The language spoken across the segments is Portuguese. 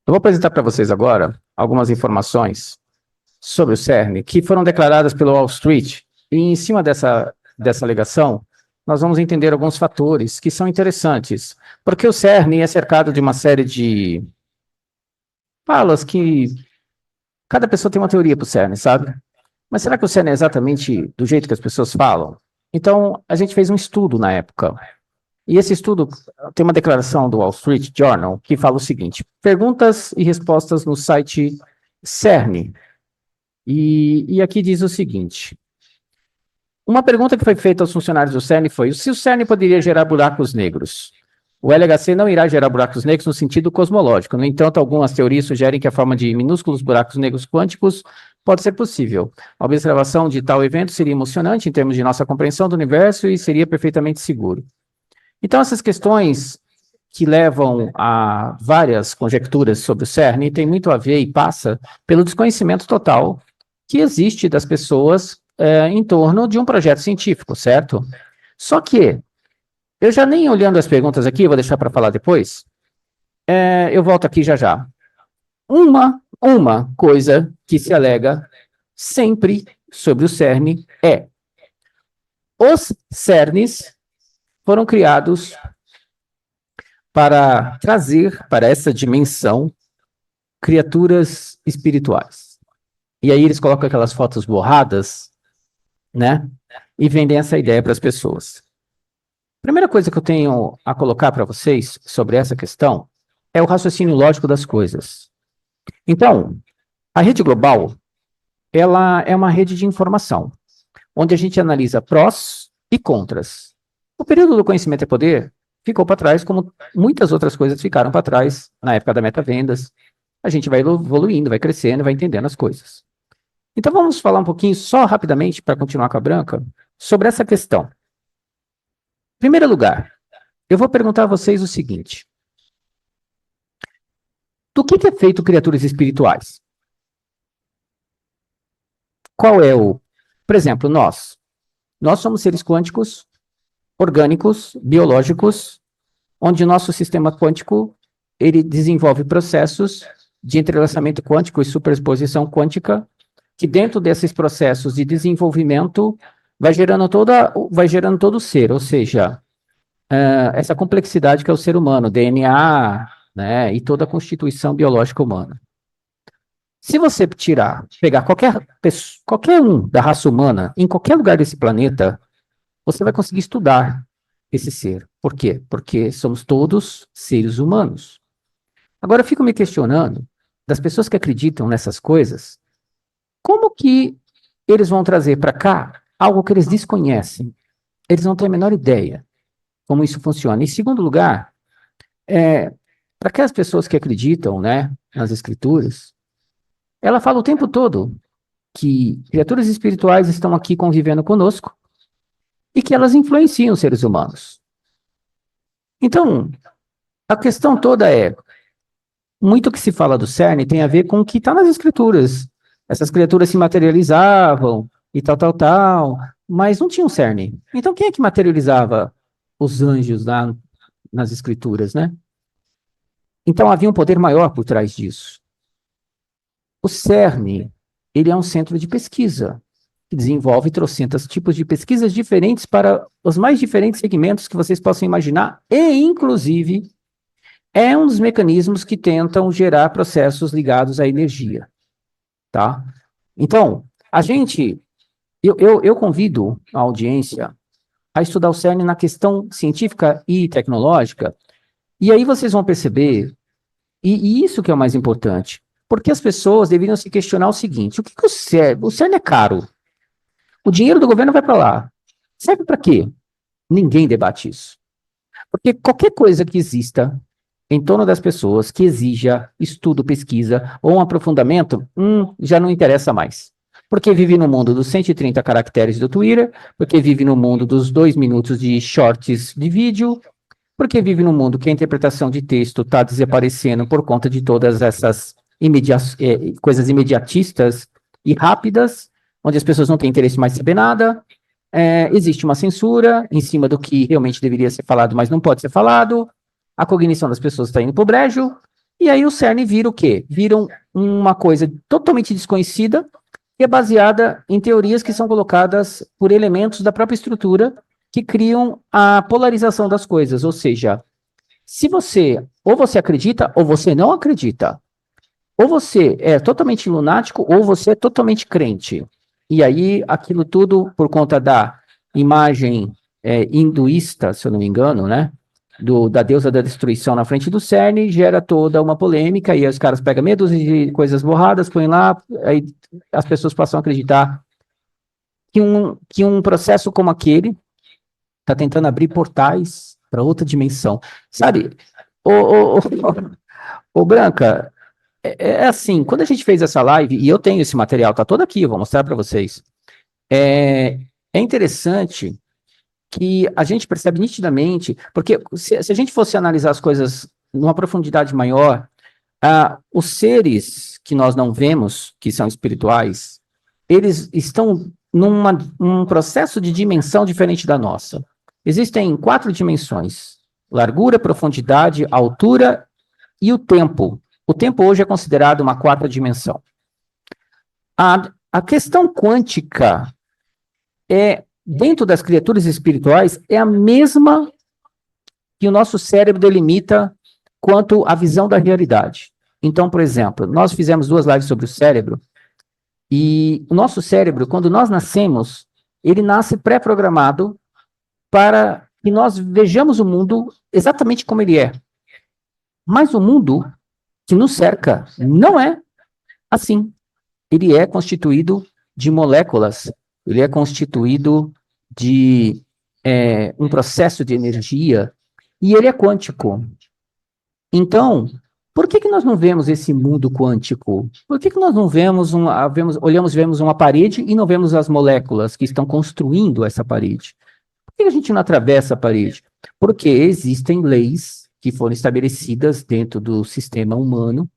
Eu vou apresentar para vocês agora algumas informações sobre o CERN que foram declaradas pelo Wall Street. E em cima dessa alegação, nós vamos entender alguns fatores que são interessantes, porque o CERN é cercado de uma série de falas que cada pessoa tem uma teoria para o CERN, sabe? Mas será que o CERN é exatamente do jeito que as pessoas falam? Então, a gente fez um estudo na época. E esse estudo tem uma declaração do Wall Street Journal que fala o seguinte: perguntas e respostas no site CERN. E aqui diz o seguinte: uma pergunta que foi feita aos funcionários do CERN foi se o CERN poderia gerar buracos negros. O LHC não irá gerar buracos negros no sentido cosmológico. No entanto, algumas teorias sugerem que a forma de minúsculos buracos negros quânticos pode ser possível. A observação de tal evento seria emocionante em termos de nossa compreensão do universo e seria perfeitamente seguro. Então, essas questões que levam a várias conjecturas sobre o CERN têm muito a ver e passa pelo desconhecimento total que existe das pessoas em torno de um projeto científico, certo? Só que, eu já nem olhando as perguntas aqui, vou deixar para falar depois, eu volto aqui já já. Uma coisa que se alega sempre sobre o CERN é: os CERNs foram criados para trazer para essa dimensão criaturas espirituais. E aí eles colocam aquelas fotos borradas, né? E vendem essa ideia para as pessoas. Primeira coisa que eu tenho a colocar para vocês sobre essa questão é o raciocínio lógico das coisas. Então, a rede global, ela é uma rede de informação, onde a gente analisa prós e contras. O período do conhecimento é poder ficou para trás, como muitas outras coisas ficaram para trás na época da metavendas. A gente vai evoluindo, vai crescendo, vai entendendo as coisas. Então vamos falar um pouquinho, só rapidamente, para continuar com a Branca, sobre essa questão. Em primeiro lugar, eu vou perguntar a vocês o seguinte: do que é feito criaturas espirituais? Qual é o... Por exemplo, nós somos seres quânticos, orgânicos, biológicos, onde o nosso sistema quântico ele desenvolve processos de entrelaçamento quântico e superposição quântica, que dentro desses processos de desenvolvimento vai gerando todo o ser, ou seja, essa complexidade que é o ser humano, DNA, né, e toda a constituição biológica humana. Se você pegar qualquer um da raça humana, em qualquer lugar desse planeta, você vai conseguir estudar esse ser. Por quê? Porque somos todos seres humanos. Agora, eu fico me questionando, das pessoas que acreditam nessas coisas, como que eles vão trazer para cá algo que eles desconhecem? Eles não têm a menor ideia como isso funciona. Em segundo lugar, para aquelas pessoas que acreditam, né, nas escrituras, ela fala o tempo todo que criaturas espirituais estão aqui convivendo conosco e que elas influenciam os seres humanos. Então, a questão toda é, muito que se fala do CERN tem a ver com o que está nas escrituras. Essas criaturas se materializavam e tal, mas não tinha um CERN. Então, quem é que materializava os anjos lá nas escrituras, né? Então, havia um poder maior por trás disso. O CERN, ele é um centro de pesquisa, que desenvolve trocentos tipos de pesquisas diferentes para os mais diferentes segmentos que vocês possam imaginar, e, inclusive, é um dos mecanismos que tentam gerar processos ligados à energia, tá? Então, eu convido a audiência a estudar o CERN na questão científica e tecnológica, e aí vocês vão perceber, e isso que é o mais importante, porque as pessoas deveriam se questionar o seguinte: o que o CERN é caro, o dinheiro do governo vai para lá, serve para quê? Ninguém debate isso. Porque qualquer coisa que exista em torno das pessoas que exija estudo, pesquisa ou um aprofundamento, já não interessa mais. Porque vive no mundo dos 130 caracteres do Twitter, porque vive no mundo dos 2 minutos de shorts de vídeo, porque vive no mundo que a interpretação de texto está desaparecendo por conta de todas essas coisas imediatistas e rápidas, onde as pessoas não têm interesse mais em saber nada. Existe uma censura em cima do que realmente deveria ser falado, mas não pode ser falado. A cognição das pessoas está indo para o brejo, E aí o CERN vira o quê? Vira uma coisa totalmente desconhecida, que é baseada em teorias que são colocadas por elementos da própria estrutura que criam a polarização das coisas. Ou seja, se você, ou você acredita, ou você não acredita. Ou você é totalmente lunático, ou você é totalmente crente. E aí, aquilo tudo, por conta da imagem hinduísta, se eu não me engano, né? Da deusa da destruição na frente do CERN, gera toda uma polêmica, e aí os caras pegam meia dúzia de coisas borradas, põem lá, aí as pessoas passam a acreditar que um processo como aquele está tentando abrir portais para outra dimensão. Sabe, ô, Branca, é assim, quando a gente fez essa live, e eu tenho esse material, tá todo aqui, eu vou mostrar para vocês. É interessante que a gente percebe nitidamente, porque se a gente fosse analisar as coisas numa profundidade maior, os seres que nós não vemos, que são espirituais, eles estão num processo de dimensão diferente da nossa. Existem 4 dimensões: largura, profundidade, altura e o tempo. O tempo hoje é considerado uma 4ª dimensão. A questão quântica dentro das criaturas espirituais, é a mesma que o nosso cérebro delimita quanto à visão da realidade. Então, por exemplo, nós fizemos 2 lives sobre o cérebro, e o nosso cérebro, quando nós nascemos, ele nasce pré-programado para que nós vejamos o mundo exatamente como ele é. Mas o mundo que nos cerca não é assim. Ele é constituído de moléculas, ele é constituído de um processo de energia, e ele é quântico. Então, por que nós não vemos esse mundo quântico? Por que nós não vemos, vemos uma parede e não vemos as moléculas que estão construindo essa parede? Por que a gente não atravessa a parede? Porque existem leis que foram estabelecidas dentro do sistema humano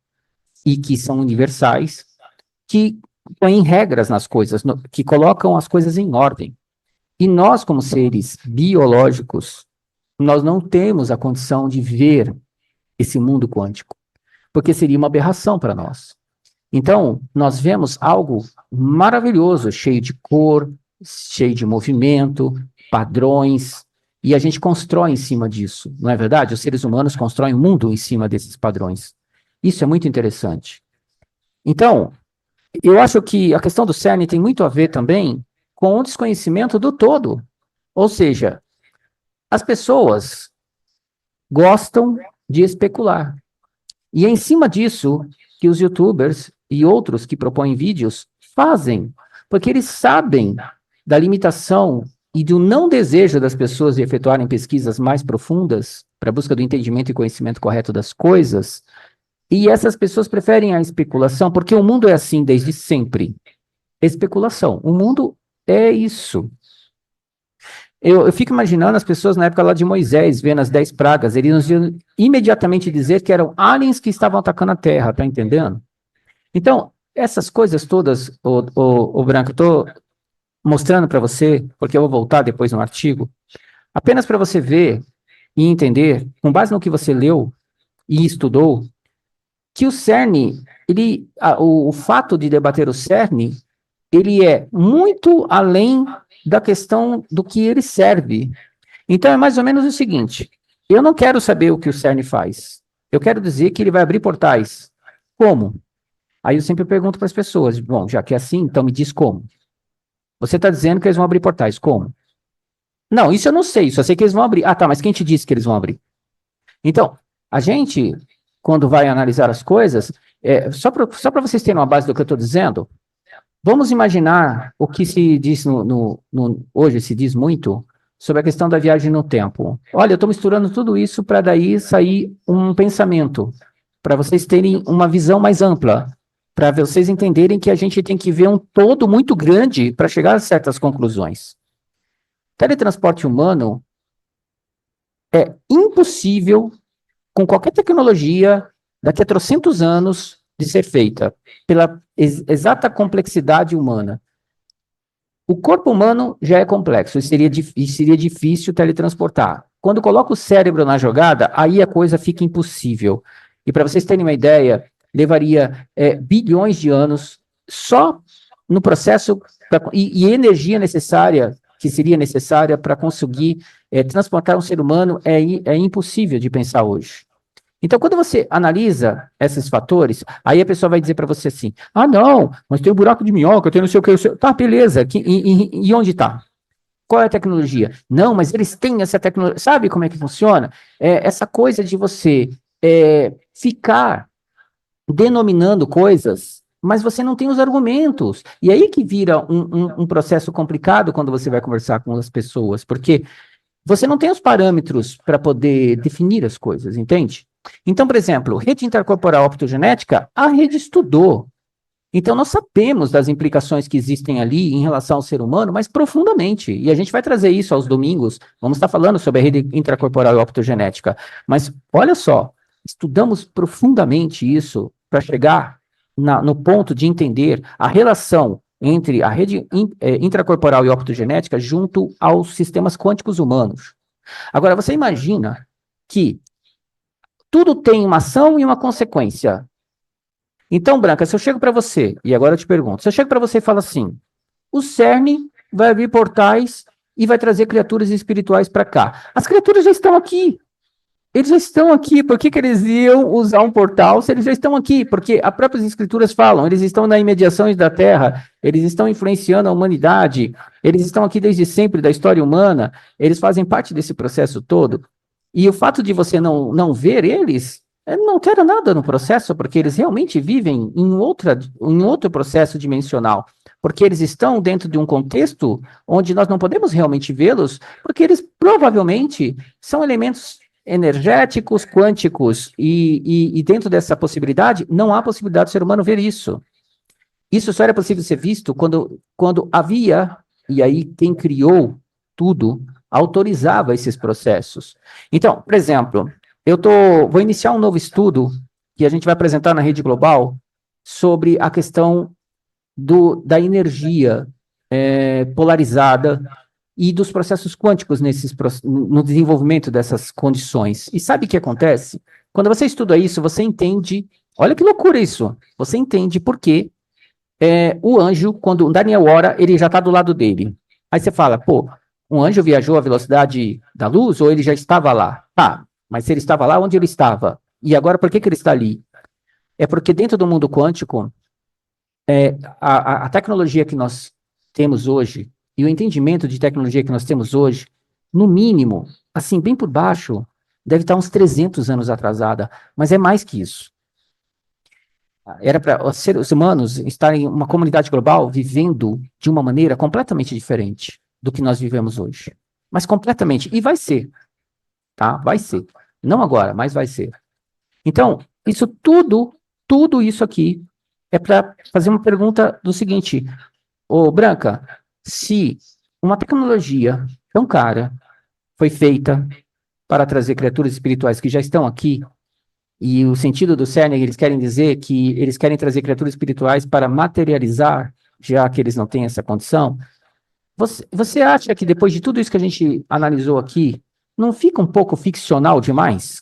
e que são universais, que põem regras nas coisas, que colocam as coisas em ordem. E nós, como seres biológicos, nós não temos a condição de ver esse mundo quântico, porque seria uma aberração para nós. Então, nós vemos algo maravilhoso, cheio de cor, cheio de movimento, padrões, e a gente constrói em cima disso, não é verdade? Os seres humanos constroem o mundo em cima desses padrões. Isso é muito interessante. Então, eu acho que a questão do CERN tem muito a ver também com o desconhecimento do todo. Ou seja, as pessoas gostam de especular. E é em cima disso que os YouTubers e outros que propõem vídeos fazem, porque eles sabem da limitação e do não desejo das pessoas de efetuarem pesquisas mais profundas para a busca do entendimento e conhecimento correto das coisas. E essas pessoas preferem a especulação, porque o mundo é assim desde sempre. Especulação. O mundo é isso. Eu fico imaginando as pessoas na época lá de Moisés, vendo as 10 pragas, eles iam imediatamente dizer que eram aliens que estavam atacando a Terra, tá entendendo? Então, essas coisas todas, o Branco, eu estou mostrando para você, porque eu vou voltar depois no artigo, apenas para você ver e entender, com base no que você leu e estudou, que o CERN, o fato de debater o CERN, ele é muito além da questão do que ele serve. Então é mais ou menos o seguinte, eu não quero saber o que o CERN faz, eu quero dizer que ele vai abrir portais. Como? Aí eu sempre pergunto para as pessoas, bom, já que é assim, então me diz como. Você está dizendo que eles vão abrir portais, como? Não, isso eu não sei, só sei que eles vão abrir. Ah, tá, mas quem te disse que eles vão abrir? Então, a gente, quando vai analisar as coisas, só para vocês terem uma base do que eu estou dizendo, vamos imaginar o que se diz hoje, se diz muito sobre a questão da viagem no tempo. Olha, eu estou misturando tudo isso para daí sair um pensamento, para vocês terem uma visão mais ampla, para vocês entenderem que a gente tem que ver um todo muito grande para chegar a certas conclusões. Teletransporte humano é impossível, com qualquer tecnologia, daqui a trocentos anos, de ser feita, pela exata complexidade humana. O corpo humano já é complexo, e seria difícil teletransportar. Quando coloca o cérebro na jogada, aí a coisa fica impossível. E para vocês terem uma ideia, levaria bilhões de anos só no processo e energia necessária, que seria necessária para conseguir transportar um ser humano, é impossível de pensar hoje. Então, quando você analisa esses fatores, aí a pessoa vai dizer para você assim: ah, não, mas tem um buraco de minhoca, tem não sei o que. Tá, beleza, e onde está? Qual é a tecnologia? Não, mas eles têm essa tecnologia. Sabe como é que funciona? Essa coisa de você ficar denominando coisas, mas você não tem os argumentos. E aí que vira um processo complicado quando você vai conversar com as pessoas, porque você não tem os parâmetros para poder definir as coisas, entende? Então, por exemplo, rede intercorporal optogenética, a rede estudou. Então, nós sabemos das implicações que existem ali em relação ao ser humano, mas profundamente. E a gente vai trazer isso aos domingos. Vamos estar falando sobre a rede intracorporal e optogenética. Mas, olha só, estudamos profundamente isso para chegar no ponto de entender a relação entre a rede intracorporal e optogenética junto aos sistemas quânticos humanos. Agora, você imagina que tudo tem uma ação e uma consequência. Então, Branca, se eu chego para você, e agora eu te pergunto, se eu chego para você e falo assim, o CERN vai abrir portais e vai trazer criaturas espirituais para cá. As criaturas já estão aqui. Eles já estão aqui. Por que eles iam usar um portal se eles já estão aqui? Porque as próprias escrituras falam, eles estão nas imediações da Terra, eles estão influenciando a humanidade, eles estão aqui desde sempre da história humana, eles fazem parte desse processo todo. E o fato de você não ver eles não altera nada no processo, porque eles realmente vivem em outro processo dimensional. Porque eles estão dentro de um contexto onde nós não podemos realmente vê-los, porque eles provavelmente são elementos energéticos, quânticos, e dentro dessa possibilidade, não há possibilidade do ser humano ver isso. Isso só era possível ser visto quando havia, e aí quem criou tudo, autorizava esses processos. Então, por exemplo, vou iniciar um novo estudo que a gente vai apresentar na Rede Global sobre a questão da energia polarizada e dos processos quânticos no desenvolvimento dessas condições. E sabe o que acontece? Quando você estuda isso, você entende, olha que loucura isso, você entende por que o anjo, quando o Daniel ora, ele já está do lado dele. Aí você fala, pô, um anjo viajou à velocidade da luz ou ele já estava lá? Tá, mas se ele estava lá, onde ele estava? E agora, por que ele está ali? É porque dentro do mundo quântico, a tecnologia que nós temos hoje e o entendimento de tecnologia que nós temos hoje, no mínimo, assim, bem por baixo, deve estar uns 300 anos atrasada, mas é mais que isso. Era para os seres humanos estarem em uma comunidade global vivendo de uma maneira completamente diferente do que nós vivemos hoje. Mas completamente. E vai ser. Tá? Vai ser. Não agora, mas vai ser. Então, isso tudo isso aqui é para fazer uma pergunta do seguinte: ô Branca, se uma tecnologia tão cara foi feita para trazer criaturas espirituais que já estão aqui, e o sentido do CERN, eles querem dizer que eles querem trazer criaturas espirituais para materializar, já que eles não têm essa condição. Você acha que depois de tudo isso que a gente analisou aqui, não fica um pouco ficcional demais?